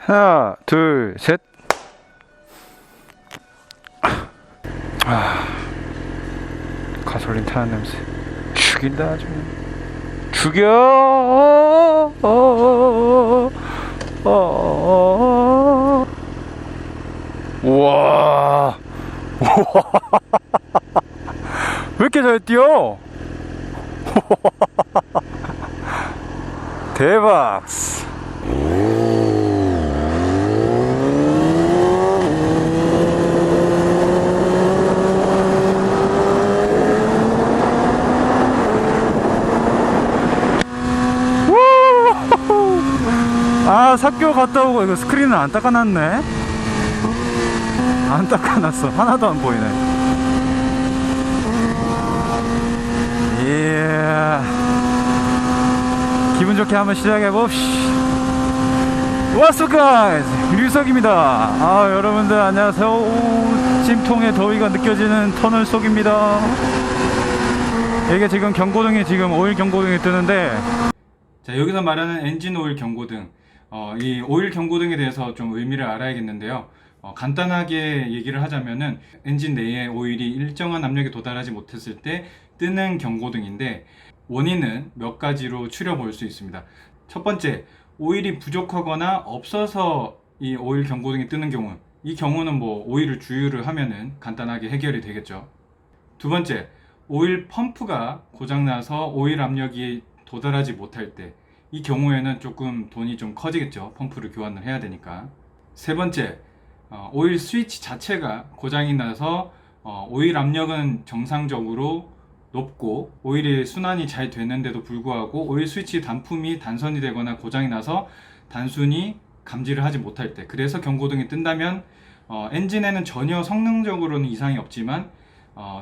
하나, 둘, 셋. 가솔린 타는 냄새 죽인다 아주. 죽여. 우와. 왜 이렇게 잘 뛰어? 대박. 아, 삽교 갔다 오고 이거 스크린을 안 닦아놨네. 안 닦아놨어. 하나도 안 보이네. 예. 기분 좋게 한번 시작해 봅시다. What's up guys, 류석입니다. 아, 여러분들 안녕하세요. 찜통의 더위가 느껴지는 터널 속입니다. 이게 지금 경고등이 지금 오일 경고등이 뜨는데, 자, 여기서 말하는 엔진 오일 경고등, 이 오일 경고등에 대해서 좀 의미를 알아야겠는데요. 간단하게 얘기를 하자면은 엔진 내에 오일이 일정한 압력에 도달하지 못했을 때 뜨는 경고등인데, 원인은 몇 가지로 추려볼 수 있습니다. 첫 번째, 오일이 부족하거나 없어서 이 오일 경고등이 뜨는 경우, 이 경우는 뭐 오일을 주유를 하면은 간단하게 해결이 되겠죠. 두 번째, 오일 펌프가 고장나서 오일 압력이 도달하지 못할 때, 이 경우에는 조금 돈이 좀 커지겠죠. 펌프를 교환을 해야 되니까. 세 번째, 오일 스위치 자체가 고장이 나서 오일 압력은 정상적으로 높고 오일이 순환이 잘 되는데도 불구하고 오일 스위치 단품이 단선이 되거나 고장이 나서 단순히 감지를 하지 못할 때, 그래서 경고등이 뜬다면 엔진에는 전혀 성능적으로는 이상이 없지만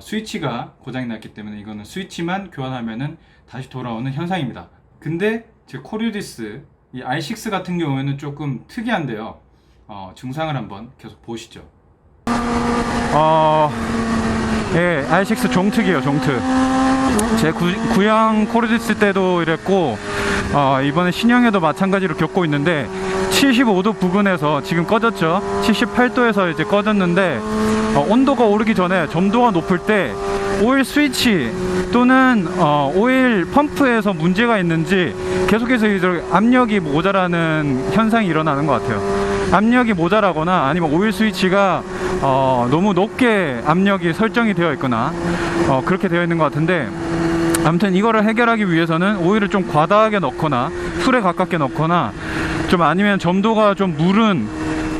스위치가 고장이 났기 때문에 이거는 스위치만 교환하면은 다시 돌아오는 현상입니다. 근데 제 코류디스 이 i6 같은 경우에는 조금 특이한데요. 증상을 한번 계속 보시죠. 예, i6 종특이에요, 종특. 제 구형 코르디스 때도 이랬고, 이번에 신형에도 마찬가지로 겪고 있는데, 75도 부근에서 지금 꺼졌죠. 78도에서 이제 꺼졌는데, 온도가 오르기 전에 점도가 높을 때 오일 스위치 또는 오일 펌프에서 문제가 있는지 계속해서 이제 압력이 모자라는 현상이 일어나는 것 같아요. 압력이 모자라거나 아니면 오일 스위치가 너무 높게 압력이 설정이 되어 있거나 그렇게 되어 있는 것 같은데, 아무튼 이거를 해결하기 위해서는 오일을 좀 과다하게 넣거나 풀에 가깝게 넣거나 좀 아니면 점도가 좀 무른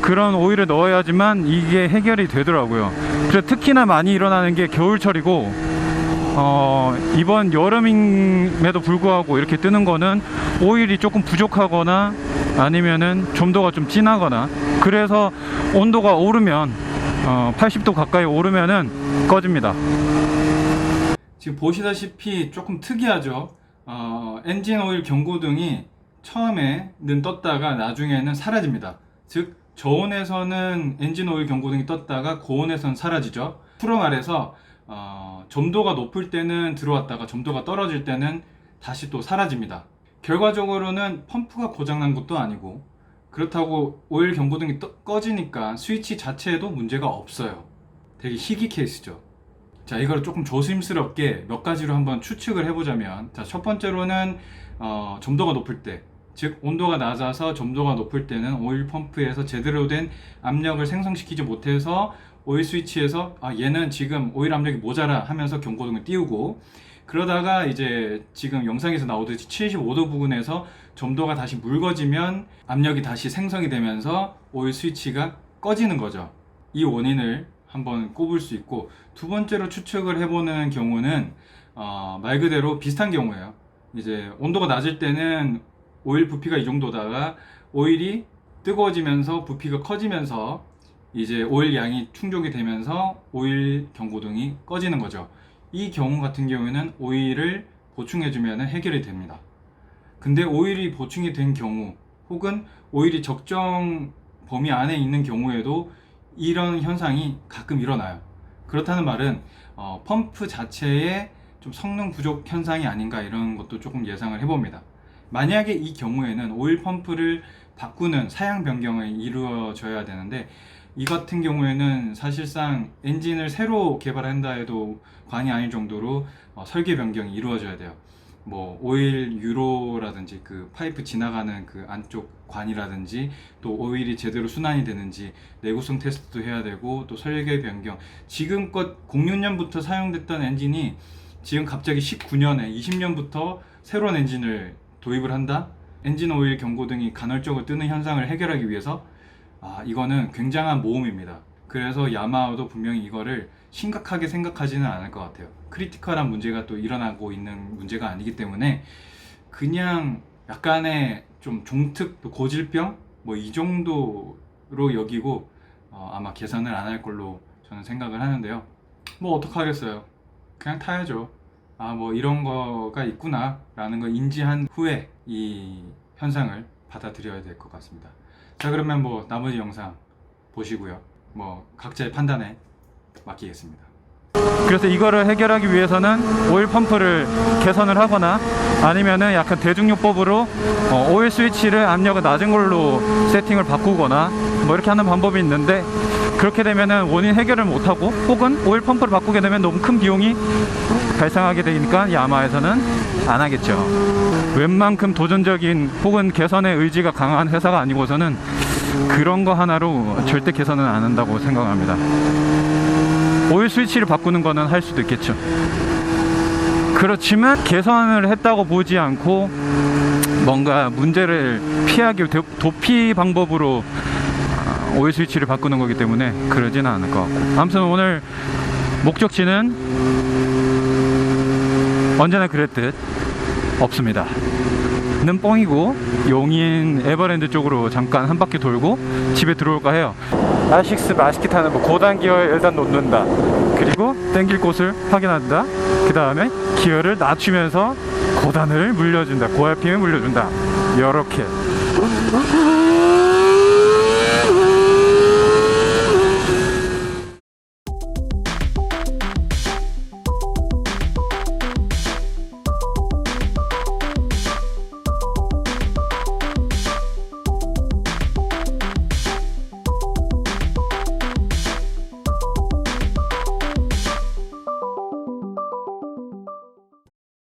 그런 오일을 넣어야지만 이게 해결이 되더라고요. 그래서 특히나 많이 일어나는 게 겨울철이고, 이번 여름임에도 불구하고 이렇게 뜨는 거는 오일이 조금 부족하거나 아니면은 점도가 좀 진하거나, 그래서 온도가 오르면 80도 가까이 오르면은 꺼집니다. 지금 보시다시피 조금 특이하죠. 엔진 오일 경고등이 처음에는 떴다가 나중에는 사라집니다. 즉 저온에서는 엔진 오일 경고등이 떴다가 고온에서는 사라지죠. 풀어 말해서 점도가 높을 때는 들어왔다가 점도가 떨어질 때는 다시 또 사라집니다. 결과적으로는 펌프가 고장난 것도 아니고, 그렇다고 오일 경고등이 꺼지니까 스위치 자체에도 문제가 없어요. 되게 희귀 케이스죠. 자, 이걸 조금 조심스럽게 몇 가지로 한번 추측을 해보자면, 자, 첫 번째로는 점도가 높을 때, 즉 온도가 낮아서 점도가 높을 때는 오일 펌프에서 제대로 된 압력을 생성시키지 못해서 오일 스위치에서 얘는 지금 오일 압력이 모자라 하면서 경고등을 띄우고, 그러다가 이제 지금 영상에서 나오듯이 75도 부근에서 점도가 다시 묽어지면 압력이 다시 생성이 되면서 오일 스위치가 꺼지는 거죠. 이 원인을 한번 꼽을 수 있고, 두 번째로 추측을 해보는 경우는 말 그대로 비슷한 경우예요. 이제 온도가 낮을 때는 오일 부피가 이 정도다가 오일이 뜨거워지면서 부피가 커지면서 이제 오일 양이 충족이 되면서 오일 경고등이 꺼지는 거죠. 이 경우 같은 경우에는 오일을 보충해주면 해결이 됩니다. 근데 오일이 보충이 된 경우 혹은 오일이 적정 범위 안에 있는 경우에도 이런 현상이 가끔 일어나요. 그렇다는 말은 펌프 자체에 좀 성능 부족 현상이 아닌가, 이런 것도 조금 예상을 해봅니다. 만약에 이 경우에는 오일 펌프를 바꾸는 사양 변경이 이루어져야 되는데, 이 같은 경우에는 사실상 엔진을 새로 개발한다 해도 관이 아닐 정도로 설계 변경이 이루어져야 돼요. 뭐 오일 유로라든지 그 파이프 지나가는 그 안쪽 관이라든지, 또 오일이 제대로 순환이 되는지 내구성 테스트도 해야 되고, 또 설계 변경, 지금껏 06년부터 사용됐던 엔진이 지금 갑자기 19년에 20년부터 새로운 엔진을 도입을 한다? 엔진 오일 경고등이 간헐적으로 뜨는 현상을 해결하기 위해서 이거는 굉장한 모험입니다. 그래서 야마하도 분명히 이거를 심각하게 생각하지는 않을 것 같아요. 크리티컬한 문제가 또 일어나고 있는 문제가 아니기 때문에 그냥 약간의 좀 종특, 또 고질병 뭐 이 정도로 여기고 아마 개선을 안 할 걸로 저는 생각을 하는데요. 뭐 어떡하겠어요. 그냥 타야죠. 뭐 이런 거가 있구나 라는 걸 인지한 후에 이 현상을 받아들여야 될 것 같습니다. 자, 그러면 뭐 나머지 영상 보시고요. 뭐 각자의 판단에 맡기겠습니다. 그래서 이거를 해결하기 위해서는 오일 펌프를 개선을 하거나, 아니면은 약간 대중요법으로 오일 스위치를 압력을 낮은 걸로 세팅을 바꾸거나 뭐 이렇게 하는 방법이 있는데, 그렇게 되면은 원인 해결을 못하고, 혹은 오일 펌프를 바꾸게 되면 너무 큰 비용이 발생하게 되니까 야마에서는 안 하겠죠. 웬만큼 도전적인 혹은 개선의 의지가 강한 회사가 아니고서는 그런 거 하나로 절대 개선은 안 한다고 생각합니다. 오일 스위치를 바꾸는 거는 할 수도 있겠죠. 그렇지만 개선을 했다고 보지 않고 뭔가 문제를 피하기 위해 도피 방법으로 오일 스위치를 바꾸는 거기 때문에 그러지는 않을 것 같고, 아무튼 오늘 목적지는 언제나 그랬듯 없습니다. 는 뻥이고, 용인 에버랜드 쪽으로 잠깐 한 바퀴 돌고 집에 들어올까 해요. R6 맛있게 타는 뭐 고단 기어에 일단 놓는다, 그리고 땡길 곳을 확인한다, 그 다음에 기어를 낮추면서 고단을 물려준다, 고RPM을 물려준다, 이렇게